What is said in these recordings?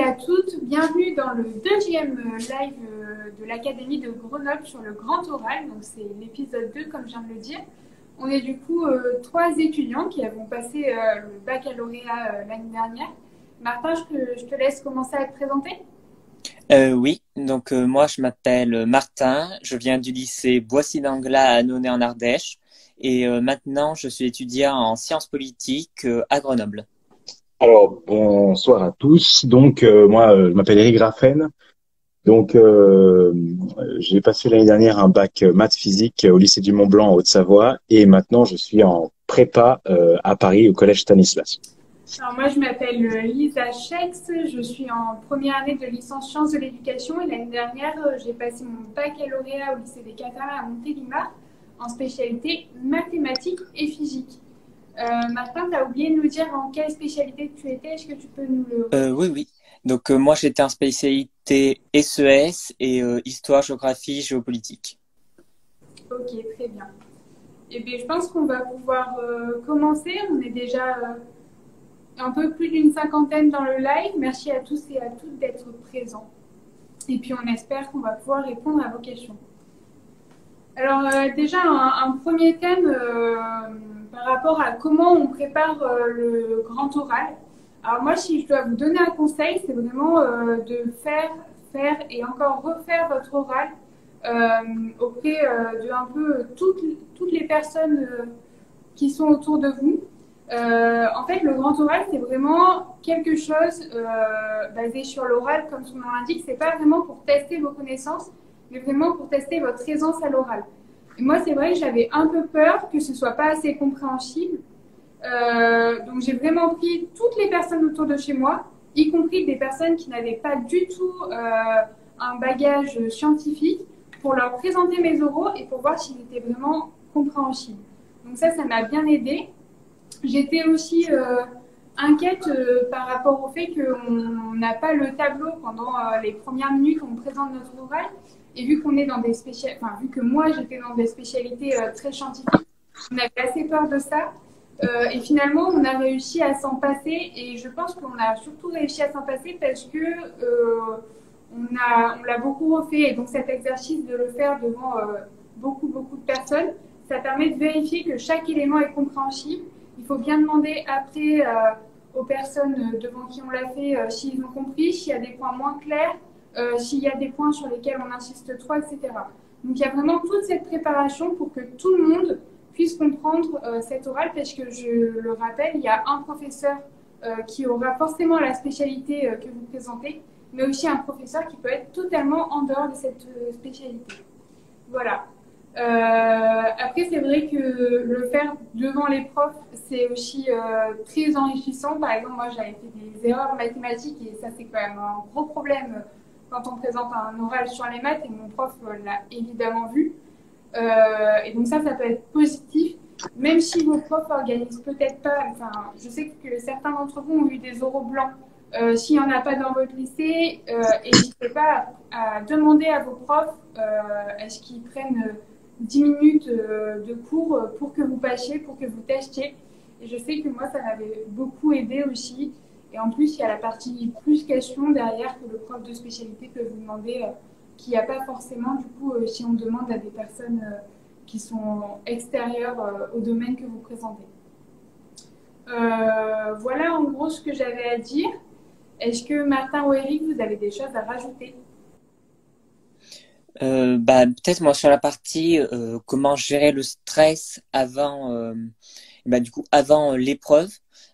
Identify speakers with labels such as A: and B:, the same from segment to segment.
A: à toutes, bienvenue dans le deuxième live de l'Académie de Grenoble sur le grand oral. Donc c'est l'épisode 2 comme je viens de le dire. On est du coup trois étudiants qui avons passé le baccalauréat l'année dernière. Martin, je te laisse commencer à te présenter.
B: Oui, donc moi je m'appelle Martin, je viens du lycée Boissy-d'Anglas à Annonay en Ardèche et maintenant je suis étudiant en sciences politiques à Grenoble.
C: Alors, bonsoir à tous. Donc, moi, je m'appelle Eric Graffen. Donc, j'ai passé l'année dernière un bac maths physique au lycée du Mont-Blanc en Haute-Savoie et maintenant je suis en prépa à Paris au collège Stanislas.
A: Alors moi je m'appelle Lisa Schex, je suis en première année de licence sciences de l'éducation et l'année dernière j'ai passé mon baccalauréat au lycée des Cataractes à Montélimar en spécialité mathématiques et physique. Martin, tu as oublié de nous dire en quelle spécialité tu étais. Est-ce que tu peux nous le redire?
B: Oui, oui. Donc moi j'étais en spécialité SES et histoire, géographie, géopolitique.
A: Ok, très bien. Eh bien, je pense qu'on va pouvoir commencer. On est déjà un peu plus d'une cinquantaine dans le live. Merci à tous et à toutes d'être présents. Et puis, on espère qu'on va pouvoir répondre à vos questions. Alors, déjà, un premier thème par rapport à comment on prépare le grand oral. Alors, moi, si je dois vous donner un conseil, c'est vraiment de faire et encore refaire votre oral auprès de un peu toutes les personnes qui sont autour de vous. En fait, le grand oral, c'est vraiment quelque chose basé sur l'oral, comme son nom l'indique. C'est pas vraiment pour tester vos connaissances, mais vraiment pour tester votre aisance à l'oral. Et moi, c'est vrai que j'avais un peu peur que ce soit pas assez compréhensible. Donc, j'ai vraiment pris toutes les personnes autour de chez moi, y compris des personnes qui n'avaient pas du tout un bagage scientifique, pour leur présenter mes oraux et pour voir s'ils étaient vraiment compréhensibles. Donc ça m'a bien aidé. J'étais aussi inquiète par rapport au fait qu'on n'a pas le tableau pendant les premières minutes où on présente notre oral. Et vu qu'on est dans des vu que moi j'étais dans des spécialités très scientifiques, on avait assez peur de ça. Et finalement, on a réussi à s'en passer. Et je pense qu'on a surtout réussi à s'en passer parce que on l'a beaucoup refait. Et donc cet exercice de le faire devant beaucoup de personnes, ça permet de vérifier que chaque élément est compréhensible. Il faut bien demander après aux personnes devant qui on l'a fait s'ils ont compris, s'il y a des points moins clairs, s'il y a des points sur lesquels on insiste trop, etc. Donc il y a vraiment toute cette préparation pour que tout le monde puisse comprendre cet oral, parce que je le rappelle, il y a un professeur qui aura forcément la spécialité que vous présentez, mais aussi un professeur qui peut être totalement en dehors de cette spécialité. Voilà. Après, c'est vrai que le faire devant les profs, c'est aussi très enrichissant. Par exemple, moi, j'avais fait des erreurs mathématiques et ça, c'est quand même un gros problème quand on présente un oral sur les maths et mon prof l'a évidemment vu. Et donc ça peut être positif, même si vos profs organisent peut-être pas. Enfin, je sais que certains d'entre vous ont eu des oraux blancs. S'il n'y en a pas dans votre lycée, n'hésitez pas à demander à vos profs est-ce qu'ils prennent 10 minutes de cours pour que vous passiez, pour que vous testiez. Et je sais que moi, ça m'avait beaucoup aidé aussi. Et en plus, il y a la partie plus question derrière que le prof de spécialité peut vous demander, qu'il n'y a pas forcément, du coup, si on demande à des personnes qui sont extérieures au domaine que vous présentez. Voilà en gros ce que j'avais à dire. Est-ce que Martin ou Eric, vous avez des choses à rajouter?
B: Peut-être moi sur la partie comment gérer le stress avant du coup avant l'épreuve.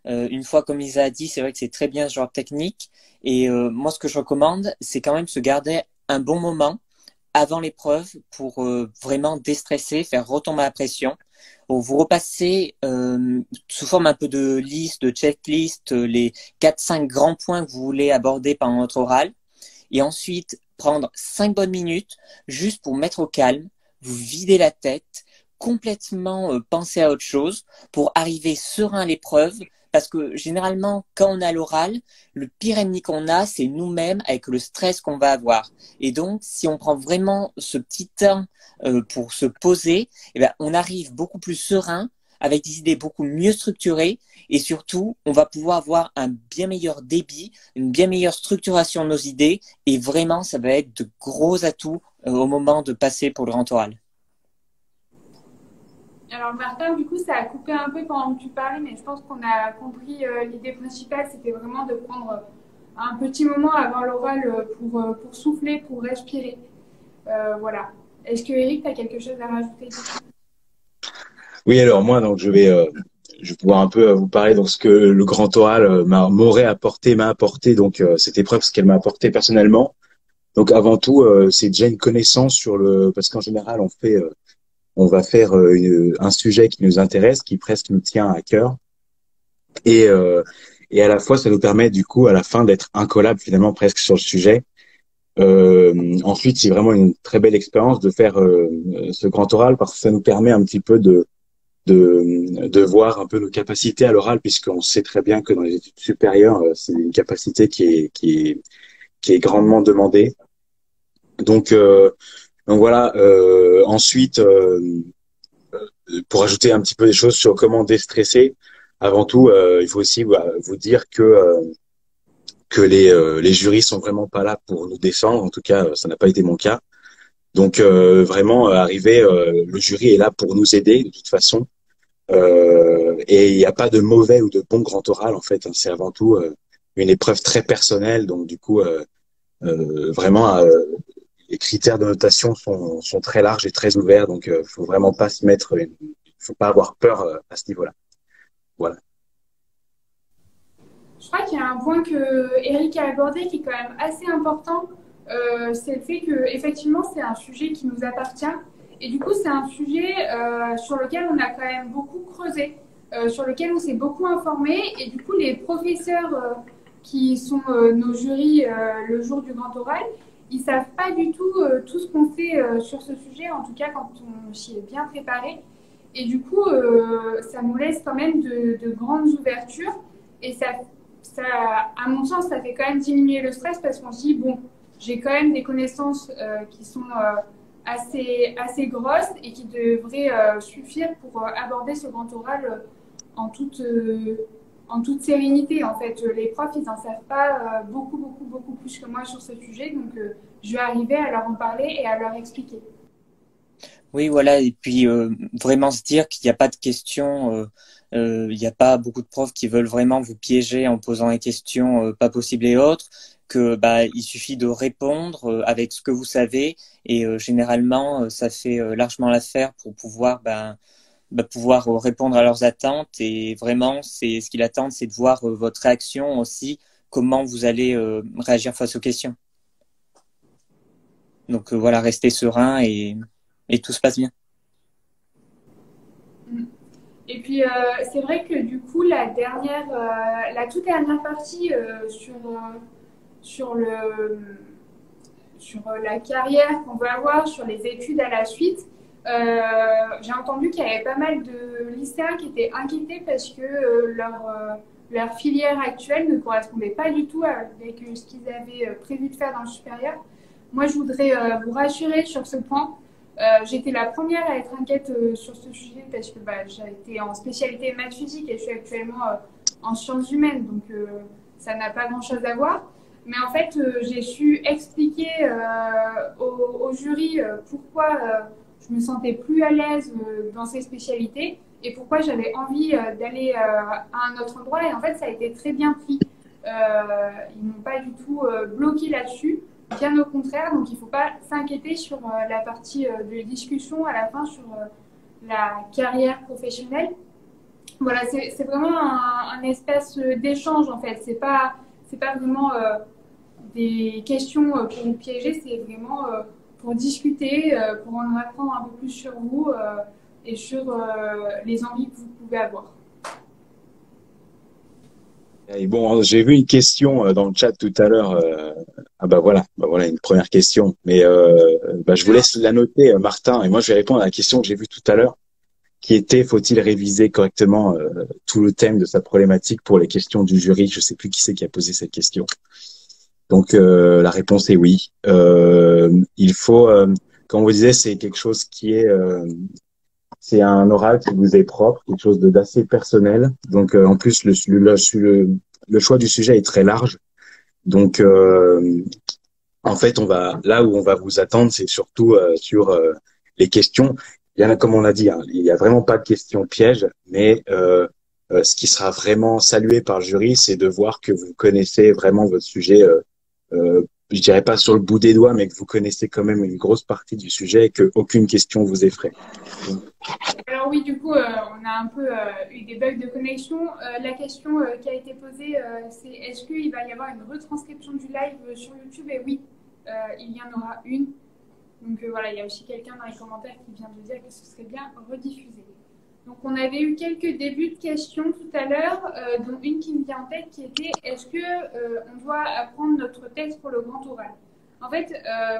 B: Une fois comme Isa a dit, c'est vrai que c'est très bien ce genre de technique et moi ce que je recommande, c'est quand même se garder un bon moment avant l'épreuve pour vraiment déstresser, faire retomber la pression. Bon, vous repassez sous forme un peu de liste, de checklist, les 4-5 grands points que vous voulez aborder pendant votre oral. Et ensuite, prendre 5 bonnes minutes juste pour mettre au calme, vous vider la tête, complètement penser à autre chose pour arriver serein à l'épreuve. Parce que généralement, quand on a l'oral, le pire ennemi qu'on a, c'est nous-mêmes avec le stress qu'on va avoir. Et donc, si on prend vraiment ce petit temps pour se poser, eh ben, on arrive beaucoup plus serein avec des idées beaucoup mieux structurées et surtout, on va pouvoir avoir un bien meilleur débit, une bien meilleure structuration de nos idées et vraiment, ça va être de gros atouts au moment de passer pour le grand oral.
A: Alors Martin, du coup, ça a coupé un peu pendant que tu parlais, mais je pense qu'on a compris l'idée principale, c'était vraiment de prendre un petit moment avant l'oral pour souffler, pour respirer. Voilà. Est-ce que Eric, tu as quelque chose à rajouter?
C: Oui, alors moi, donc je vais pouvoir un peu vous parler donc ce que le grand oral m'aurait apporté, m'a apporté donc cette épreuve, ce qu'elle m'a apporté personnellement. Donc avant tout, c'est déjà une connaissance sur le, parce qu'en général, on va faire un sujet qui nous intéresse, qui presque nous tient à cœur, et euh, et à la fois, ça nous permet du coup à la fin d'être incollable finalement presque sur le sujet. Ensuite, c'est vraiment une très belle expérience de faire ce grand oral parce que ça nous permet un petit peu de voir un peu nos capacités à l'oral, puisqu'on sait très bien que dans les études supérieures, c'est une capacité qui est grandement demandée. Donc, donc voilà. Ensuite, pour ajouter un petit peu des choses sur comment déstresser, avant tout, il faut aussi vous dire que les jurys sont vraiment pas là pour nous descendre. En tout cas, ça n'a pas été mon cas. Donc vraiment, le jury est là pour nous aider de toute façon. Et il n'y a pas de mauvais ou de bon grand oral en fait. Hein. C'est avant tout une épreuve très personnelle. Donc du coup, vraiment, les critères de notation sont très larges et très ouverts. Donc faut vraiment pas se mettre, faut pas avoir peur à ce niveau-là. Voilà.
A: Je crois qu'il y a un point que Eric a abordé qui est quand même assez important. C'est le fait que effectivement c'est un sujet qui nous appartient et du coup c'est un sujet sur lequel on a quand même beaucoup creusé, sur lequel on s'est beaucoup informé et du coup les professeurs qui sont nos jurys le jour du grand oral, ils savent pas du tout tout ce qu'on fait sur ce sujet, en tout cas quand on s'y est bien préparé. Et du coup, ça nous laisse quand même de grandes ouvertures et ça, à mon sens, ça fait quand même diminuer le stress parce qu'on se dit, bon, j'ai quand même des connaissances qui sont assez grosses et qui devraient suffire pour aborder ce grand oral en toute sérénité. En fait, les profs, ils n'en savent pas beaucoup plus que moi sur ce sujet. Donc, je vais arriver à leur en parler et à leur expliquer.
B: Oui, voilà, et puis vraiment se dire qu'il n'y a pas de questions, il n'y a pas beaucoup de profs qui veulent vraiment vous piéger en posant des questions pas possibles et autres, que bah il suffit de répondre avec ce que vous savez et généralement ça fait largement l'affaire pour pouvoir pouvoir répondre à leurs attentes et vraiment c'est ce qu'ils attendent, c'est de voir votre réaction aussi, comment vous allez réagir face aux questions. Donc voilà, restez serein et tout se passe bien.
A: Et puis, c'est vrai que du coup, la toute dernière partie sur la carrière qu'on va avoir, sur les études à la suite, j'ai entendu qu'il y avait pas mal de lycéens qui étaient inquiétés parce que leur filière actuelle ne correspondait pas du tout avec ce qu'ils avaient prévu de faire dans le supérieur. Moi, je voudrais vous rassurer sur ce point. J'étais la première à être inquiète sur ce sujet parce que j'ai été en spécialité maths physique et je suis actuellement en sciences humaines, donc ça n'a pas grand-chose à voir. Mais en fait, j'ai su expliquer au jury pourquoi je me sentais plus à l'aise dans ces spécialités et pourquoi j'avais envie d'aller à un autre endroit. Et en fait, ça a été très bien pris. Ils m'ont pas du tout bloqué là-dessus. Bien au contraire, donc il ne faut pas s'inquiéter sur la partie de discussion à la fin sur la carrière professionnelle. Voilà, c'est vraiment un espace d'échange en fait. C'est pas vraiment des questions pour vous piéger, c'est vraiment pour discuter, pour en apprendre un peu plus sur vous et sur les envies que vous pouvez avoir.
C: Et bon, j'ai vu une question dans le chat tout à l'heure. Ah bah voilà une première question. Mais je vous laisse la noter, Martin. Et moi, je vais répondre à la question que j'ai vue tout à l'heure, qui était faut-il réviser correctement tout le thème de sa problématique pour les questions du jury. Je sais plus qui c'est qui a posé cette question. Donc la réponse est oui. Il faut, comme vous disiez, c'est quelque chose qui est c'est un oral qui vous est propre, quelque chose d'assez personnel. Donc, en plus, le choix du sujet est très large. Donc, en fait, là où on va vous attendre, c'est surtout sur les questions. Il y en a, comme on a dit, hein, il n'y a vraiment pas de questions pièges, mais ce qui sera vraiment salué par le jury, c'est de voir que vous connaissez vraiment votre sujet. Je dirais pas sur le bout des doigts, mais que vous connaissez quand même une grosse partie du sujet et qu'aucune question vous effraie.
A: Alors oui, du coup, on a un peu eu des bugs de connexion. La question qui a été posée, c'est est-ce qu'il va y avoir une retranscription du live sur YouTube? Et oui, il y en aura une. Donc voilà, il y a aussi quelqu'un dans les commentaires qui vient de dire que ce serait bien rediffusé. Donc on avait eu quelques débuts de questions tout à l'heure, dont une qui me vient en tête qui était est-ce que on doit apprendre notre texte pour le grand oral? En fait,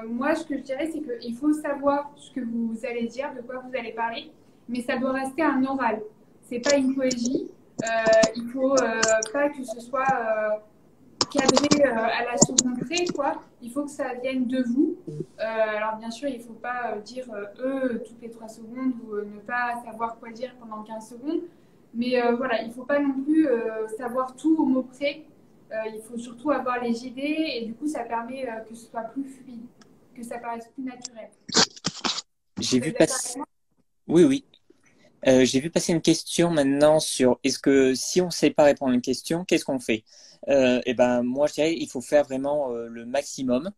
A: moi ce que je dirais c'est qu'il faut savoir ce que vous allez dire, de quoi vous allez parler, mais ça doit rester un oral. C'est pas une poésie. Il faut pas que ce soit cadré à la seconde près, quoi. Il faut que ça vienne de vous. Alors bien sûr, il ne faut pas dire toutes les 3 secondes ou ne pas savoir quoi dire pendant 15 secondes. Mais voilà, il ne faut pas non plus savoir tout au mot près. Il faut surtout avoir les idées et du coup, ça permet que ce soit plus fluide, que ça paraisse plus naturel.
B: J'ai vu passer. Oui, oui. J'ai vu passer une question maintenant sur est-ce que si on ne sait pas répondre à une question, qu'est-ce qu'on fait? Et ben moi je dirais il faut faire vraiment le maximum,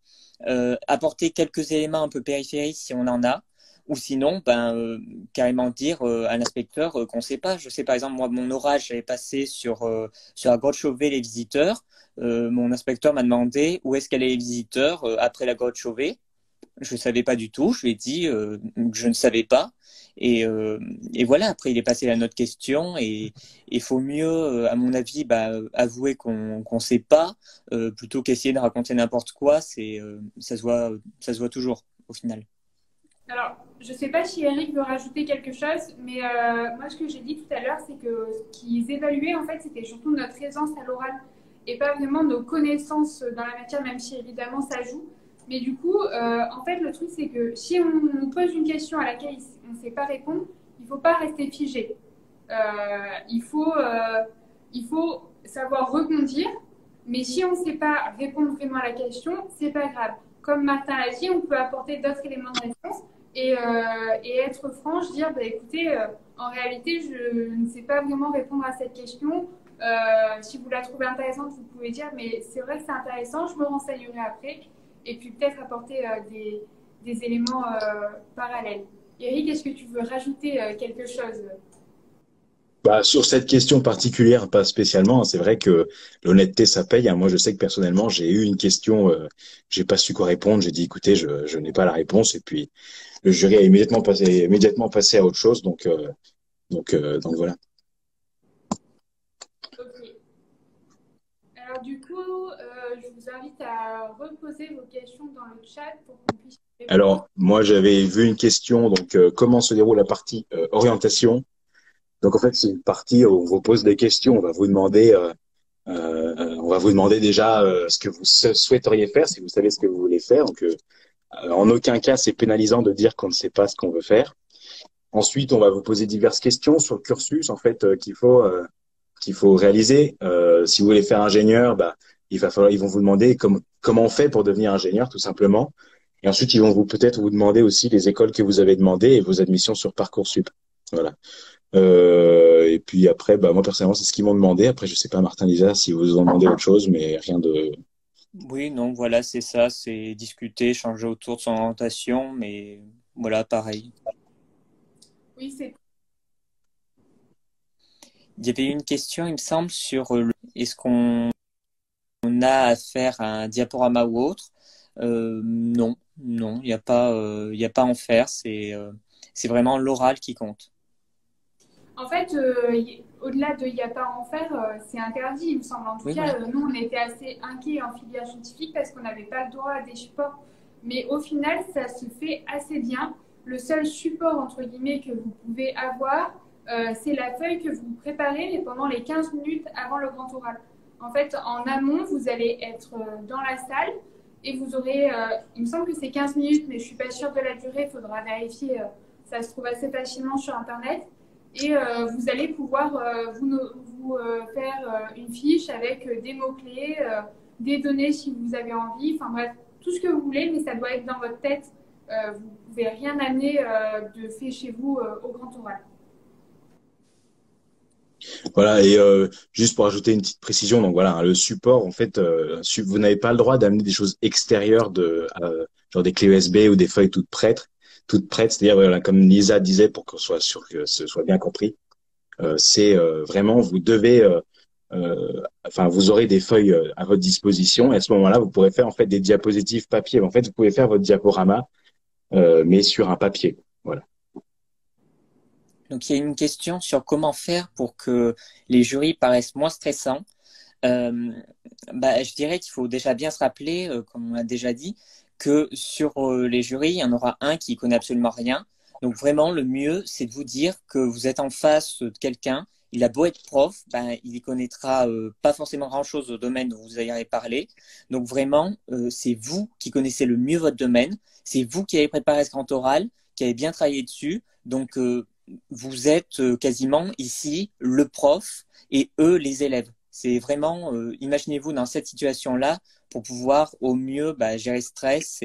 B: apporter quelques éléments un peu périphériques si on en a, ou sinon carrément dire à l'inspecteur qu'on ne sait pas. Je sais par exemple moi mon oral j'avais passé sur la grotte Chauvet les visiteurs. Mon inspecteur m'a demandé où est-ce qu'allaient les visiteurs après la grotte Chauvet. Je ne savais pas du tout. Je lui ai dit que je ne savais pas. Et voilà, après, il est passé à notre question. Et il faut mieux, à mon avis, avouer qu'on ne sait pas plutôt qu'essayer de raconter n'importe quoi. Ça se voit toujours, au final.
A: Alors, je ne sais pas si Eric veut rajouter quelque chose, mais moi, ce que j'ai dit tout à l'heure, c'est que ce qu'ils évaluaient, en fait, c'était surtout notre aisance à l'oral et pas vraiment nos connaissances dans la matière, même si évidemment ça joue. Mais du coup, en fait, le truc, c'est que si on nous pose une question à laquelle on ne sait pas répondre, il ne faut pas rester figé. Il faut savoir rebondir, mais si on ne sait pas répondre vraiment à la question, c'est pas grave. Comme Martin l'a dit, on peut apporter d'autres éléments de réponse et être franche, dire écoutez, en réalité, je ne sais pas vraiment répondre à cette question. Si vous la trouvez intéressante, vous pouvez dire mais c'est vrai que c'est intéressant, je me renseignerai après. Et puis peut-être apporter des éléments parallèles. Eric, est-ce que tu veux rajouter quelque chose?
C: Sur cette question particulière, pas spécialement. C'est vrai que l'honnêteté, ça paye. Moi, je sais que personnellement, j'ai eu une question, j'ai pas su quoi répondre. J'ai dit, écoutez, je n'ai pas la réponse. Et puis, le jury a immédiatement passé à autre chose. Donc voilà.
A: Ok. Alors du coup, je vous invite à reposer vos questions dans le chat pour qu'on puisse répondre.
C: Alors, moi, j'avais vu une question. Donc, comment se déroule la partie orientation? Donc, en fait, c'est une partie où on vous pose des questions. On va vous demander déjà ce que vous souhaiteriez faire, si vous savez ce que vous voulez faire. Donc, en aucun cas, c'est pénalisant de dire qu'on ne sait pas ce qu'on veut faire. Ensuite, on va vous poser diverses questions sur le cursus en fait qu'il faut réaliser. Si vous voulez faire ingénieur, ils vont vous demander comment on fait pour devenir ingénieur, tout simplement. Et ensuite, ils vont peut-être vous demander aussi les écoles que vous avez demandées et vos admissions sur Parcoursup. Voilà. Et puis après, moi personnellement, c'est ce qu'ils m'ont demandé. Après, je sais pas, Martin, Lisa, si vous ont demandé autre chose, mais rien de.
B: Oui, non, voilà, c'est ça. C'est discuter, changer autour de son orientation. Mais voilà, pareil.
A: Oui, c'est.
B: Il y avait une question, il me semble, sur est-ce qu'on a à faire un diaporama ou autre? Non, non, il n'y a pas à en faire. C'est vraiment l'oral qui compte.
A: En fait, au-delà de il n'y a pas à en faire, c'est interdit, il me semble. En tout
B: Oui,
A: cas,
B: oui.
A: nous, on était assez inquiets en filière scientifique parce qu'on n'avait pas le droit à des supports. Mais au final, ça se fait assez bien. Le seul support, entre guillemets, que vous pouvez avoir, c'est la feuille que vous préparez mais pendant les 15 minutes avant le grand oral. En fait, en amont, vous allez être dans la salle et vous aurez, il me semble que c'est 15 minutes, mais je ne suis pas sûre de la durée, il faudra vérifier Ça se trouve assez facilement sur Internet. Et vous allez pouvoir faire une fiche avec des mots-clés, des données si vous avez envie, enfin bref, tout ce que vous voulez, mais ça doit être dans votre tête. Vous ne pouvez rien amener de fait chez vous au grand oral.
C: Voilà, et juste pour ajouter une petite précision, donc voilà, hein, le support, en fait, vous n'avez pas le droit d'amener des choses extérieures genre des clés USB ou des feuilles toutes prêtes, c'est-à-dire voilà, comme Lisa disait, pour qu'on soit sûr que ce soit bien compris, c'est vraiment, vous devez, enfin, vous aurez des feuilles à votre disposition, et à ce moment-là, vous pourrez faire en fait des diapositives papier. En fait, vous pouvez faire votre diaporama, mais sur un papier. Voilà.
B: Donc, il y a une question sur comment faire pour que les jurys paraissent moins stressants. Je dirais qu'il faut déjà bien se rappeler, comme on l'a déjà dit, que sur les jurys, il y en aura un qui connaît absolument rien. Donc vraiment, le mieux, c'est de vous dire que vous êtes en face de quelqu'un. Il a beau être prof, il y connaîtra pas forcément grand-chose au domaine dont vous allez parler. Donc vraiment, c'est vous qui connaissez le mieux votre domaine. C'est vous qui avez préparé ce grand oral, qui avez bien travaillé dessus. Donc vous êtes quasiment ici le prof et eux les élèves. C'est vraiment, imaginez-vous dans cette situation-là pour pouvoir au mieux gérer le stress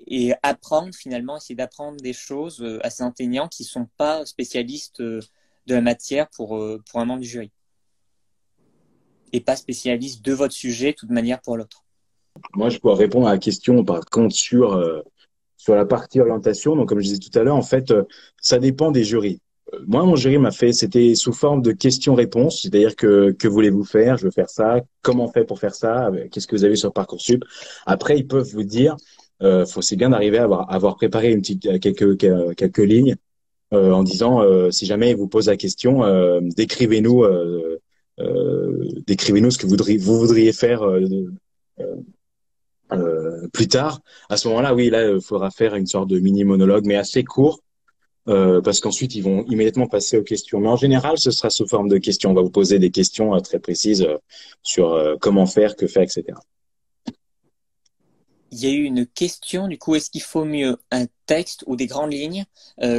B: et apprendre finalement, essayer d'apprendre des choses à ces enseignants qui ne sont pas spécialistes de la matière pour un membre du jury. Et pas spécialistes de votre sujet de toute manière pour l'autre.
C: Moi, je pourrais répondre à la question par contre sur la partie orientation. Donc, comme je disais tout à l'heure, en fait, ça dépend des jurys. Moi, mon jury c'était sous forme de questions-réponses, c'est-à-dire que voulez-vous faire? Je veux faire ça. Comment on fait pour faire ça? Qu'est-ce que vous avez sur Parcoursup? Après, ils peuvent vous dire, c'est bien d'arriver à avoir préparé quelques lignes en disant, si jamais ils vous posent la question, décrivez-nous ce que vous voudriez faire plus tard. À ce moment-là, oui, là, il faudra faire une sorte de mini monologue, mais assez court. Parce qu'ensuite, ils vont immédiatement passer aux questions. Mais en général, ce sera sous forme de questions. On va vous poser des questions très précises sur comment faire, que faire, etc.
B: Il y a eu une question, du coup, est-ce qu'il faut mieux un texte ou des grandes lignes?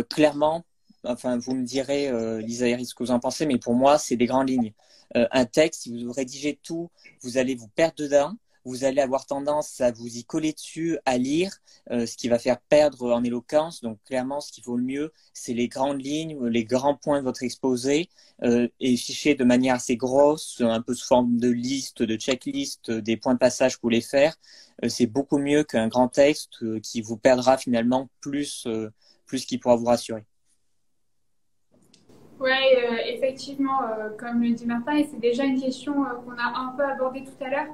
B: Clairement, enfin, vous me direz, Lisa Iris, ce que vous en pensez, mais pour moi, c'est des grandes lignes. Un texte, si vous rédigez tout, vous allez vous perdre dedans. Vous allez avoir tendance à vous y coller dessus, à lire, ce qui va faire perdre en éloquence. Donc, clairement, ce qu'il vaut le mieux, c'est les grandes lignes, les grands points de votre exposé, et ficher de manière assez grosse, un peu sous forme de liste, de checklist, des points de passage que vous voulez faire. C'est beaucoup mieux qu'un grand texte qui vous perdra finalement plus qu'il pourra vous rassurer.
A: Oui, effectivement, comme le dit Martin, et c'est déjà une question qu'on a un peu abordée tout à l'heure.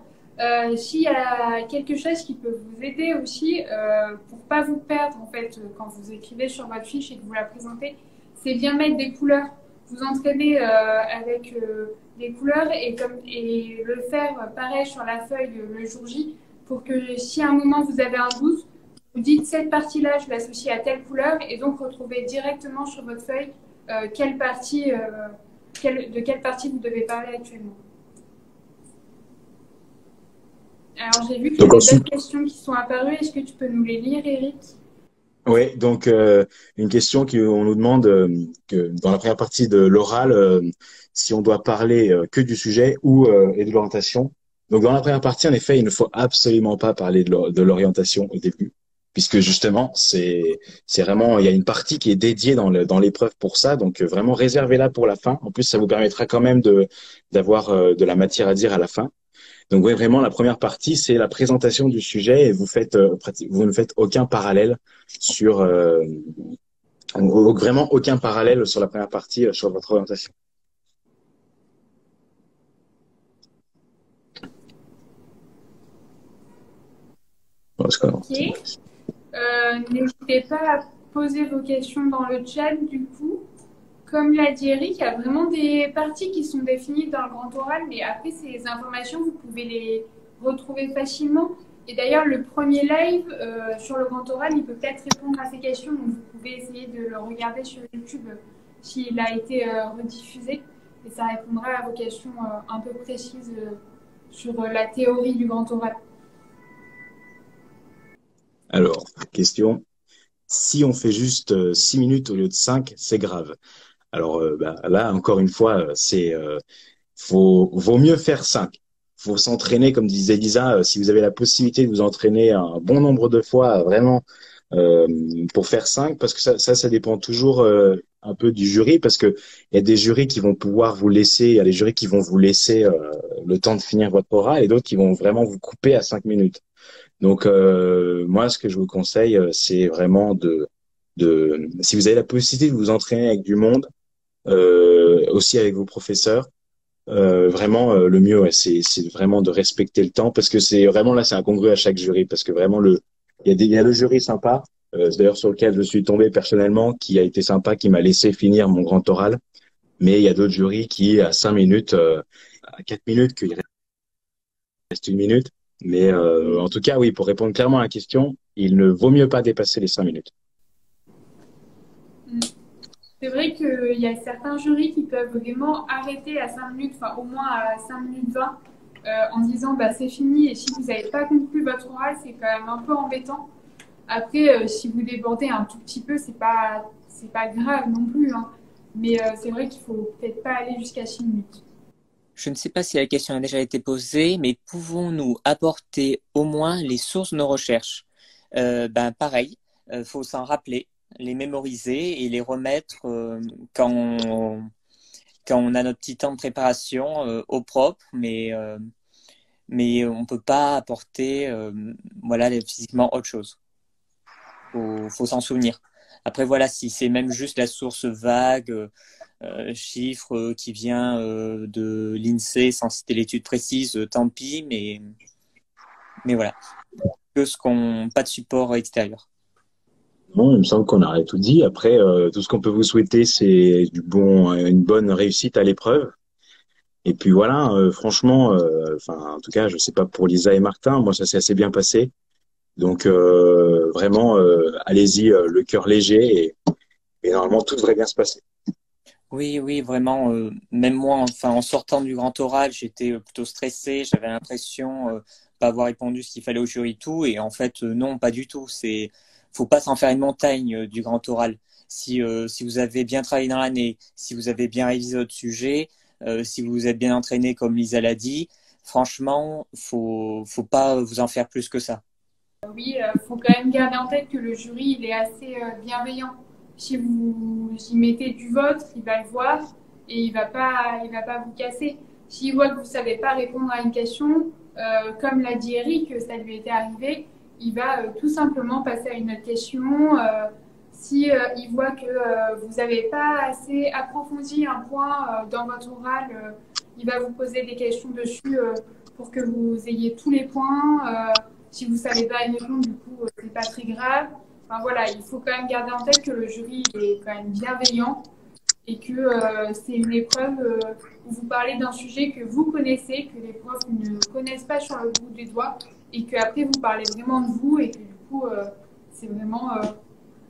A: S'il y a quelque chose qui peut vous aider aussi pour pas vous perdre en fait quand vous écrivez sur votre fiche et que vous la présentez, c'est bien mettre des couleurs. Vous entraînez avec des couleurs et le faire pareil sur la feuille le jour J pour que si à un moment vous avez un doute, vous dites cette partie-là, je l'associe à telle couleur et donc retrouvez directement sur votre feuille de quelle partie vous devez parler actuellement. Alors, j'ai vu qu'il y a d'autres questions qui sont apparues. Est-ce que tu peux nous les lire, Eric?
C: Oui, donc une question qu'on nous demande que dans la première partie de l'oral, si on doit parler que du sujet et de l'orientation. Donc dans la première partie, en effet, il ne faut absolument pas parler de l'orientation au début, puisque justement, c'est vraiment, il y a une partie qui est dédiée dans l'épreuve pour ça, donc vraiment réservez-la pour la fin. En plus, ça vous permettra quand même d'avoir de la matière à dire à la fin. Donc oui, vraiment, la première partie, c'est la présentation du sujet et vous ne faites aucun parallèle sur vraiment aucun parallèle sur la première partie sur votre orientation.
A: Ok. N'hésitez pas à poser vos questions dans le chat du coup. Comme l'a dit Eric, il y a vraiment des parties qui sont définies dans le grand oral, mais après ces informations, vous pouvez les retrouver facilement. Et d'ailleurs, le premier live sur le grand oral, il peut peut-être répondre à ces questions, donc vous pouvez essayer de le regarder sur YouTube s'il a été rediffusé, et ça répondra à vos questions un peu précises sur la théorie du grand oral.
C: Alors, question. Si on fait juste 6 minutes au lieu de 5, c'est grave. Alors là, encore une fois, vaut mieux faire 5. Faut s'entraîner, comme disait Lisa, si vous avez la possibilité de vous entraîner un bon nombre de fois, vraiment euh, pour faire 5, parce que ça dépend toujours un peu du jury, parce que il y a des jurys qui vont pouvoir vous laisser, il y a des jurys qui vont vous laisser le temps de finir votre oral, et d'autres qui vont vraiment vous couper à 5 minutes. Donc moi, ce que je vous conseille, c'est vraiment si vous avez la possibilité de vous entraîner avec du monde, aussi avec vos professeurs. Vraiment, le mieux, ouais, c'est vraiment de respecter le temps parce que c'est vraiment là, c'est incongru à chaque jury parce que vraiment il y a le jury sympa, d'ailleurs sur lequel je suis tombé personnellement, qui a été sympa, qui m'a laissé finir mon grand oral, mais il y a d'autres jurys qui à 5 minutes, à 4 minutes, qu'il reste 1 minute. Mais en tout cas, oui, pour répondre clairement à la question, il ne vaut mieux pas dépasser les 5 minutes.
A: Mm. C'est vrai qu'il y a certains jurys qui peuvent vraiment arrêter à 5 minutes, enfin au moins à 5 minutes 20, en disant bah, c'est fini et si vous n'avez pas conclu votre oral, c'est quand même un peu embêtant. Après, si vous débordez un tout petit peu, c'est pas grave non plus, hein. Mais c'est vrai qu'il faut peut-être pas aller jusqu'à 6 minutes.
B: Je ne sais pas si la question a déjà été posée, mais pouvons-nous apporter au moins les sources de nos recherches? Pareil, faut s'en rappeler, les mémoriser et les remettre quand on a notre petit temps de préparation au propre, mais on peut pas apporter voilà, physiquement autre chose. Faut s'en souvenir. Après, voilà, si c'est même juste la source vague, chiffre qui vient de l'INSEE sans citer l'étude précise, tant pis, mais voilà. Pas de support extérieur.
C: Bon, il me semble qu'on a tout dit. Après, tout ce qu'on peut vous souhaiter, c'est une bonne réussite à l'épreuve. Et puis voilà, franchement, enfin, en tout cas, je sais pas pour Lisa et Martin, moi ça s'est assez bien passé. Donc vraiment, allez-y, le cœur léger et normalement tout devrait bien se passer.
B: Oui, oui, vraiment. Même moi, enfin, en sortant du grand oral, j'étais plutôt stressé. J'avais l'impression pas avoir répondu ce qu'il fallait au jury, tout. Et en fait, non, pas du tout. Faut pas s'en faire une montagne du grand oral. Si vous avez bien travaillé dans l'année, si vous avez bien révisé votre sujet, si vous êtes bien entraîné, comme Lisa l'a dit, franchement, faut pas vous en faire plus que ça.
A: Oui, faut quand même garder en tête que le jury, il est assez bienveillant. Si vous y mettez du vôtre, il va le voir et il va pas vous casser. S'il voit que vous savez pas répondre à une question, comme l'a dit Eric, ça lui était arrivé, il va tout simplement passer à une autre question. Si il voit que vous n'avez pas assez approfondi un point dans votre oral, il va vous poser des questions dessus pour que vous ayez tous les points. Si vous ne savez pas y répondre, du coup, c'est pas très grave. Enfin voilà, il faut quand même garder en tête que le jury est quand même bienveillant et que c'est une épreuve où vous parlez d'un sujet que vous connaissez, que les profs ne connaissent pas sur le bout des doigts et qu'après vous parlez vraiment de vous et que du coup, c'est vraiment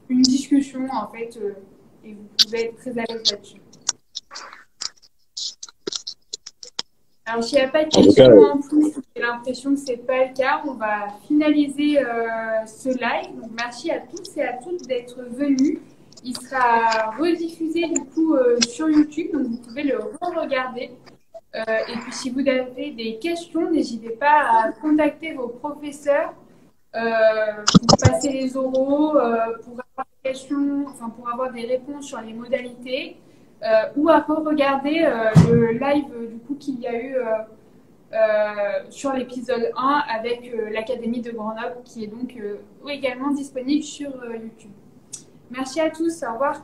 A: une discussion en fait et vous pouvez être très à l'aise là-dessus. Alors, s'il n'y a pas de questions en plus, j'ai l'impression que ce n'est pas le cas. On va finaliser ce live. Donc, merci à tous et à toutes d'être venus. Il sera rediffusé du coup sur YouTube, donc vous pouvez le re-regarder. Et puis, si vous avez des questions, n'hésitez pas à contacter vos professeurs pour passer les oraux, pour avoir des questions, enfin pour avoir des réponses sur les modalités. Ou à regarder le live du coup qu'il y a eu sur l'épisode 1 avec l'Académie de Grenoble qui est donc également disponible sur YouTube. Merci à tous, au revoir.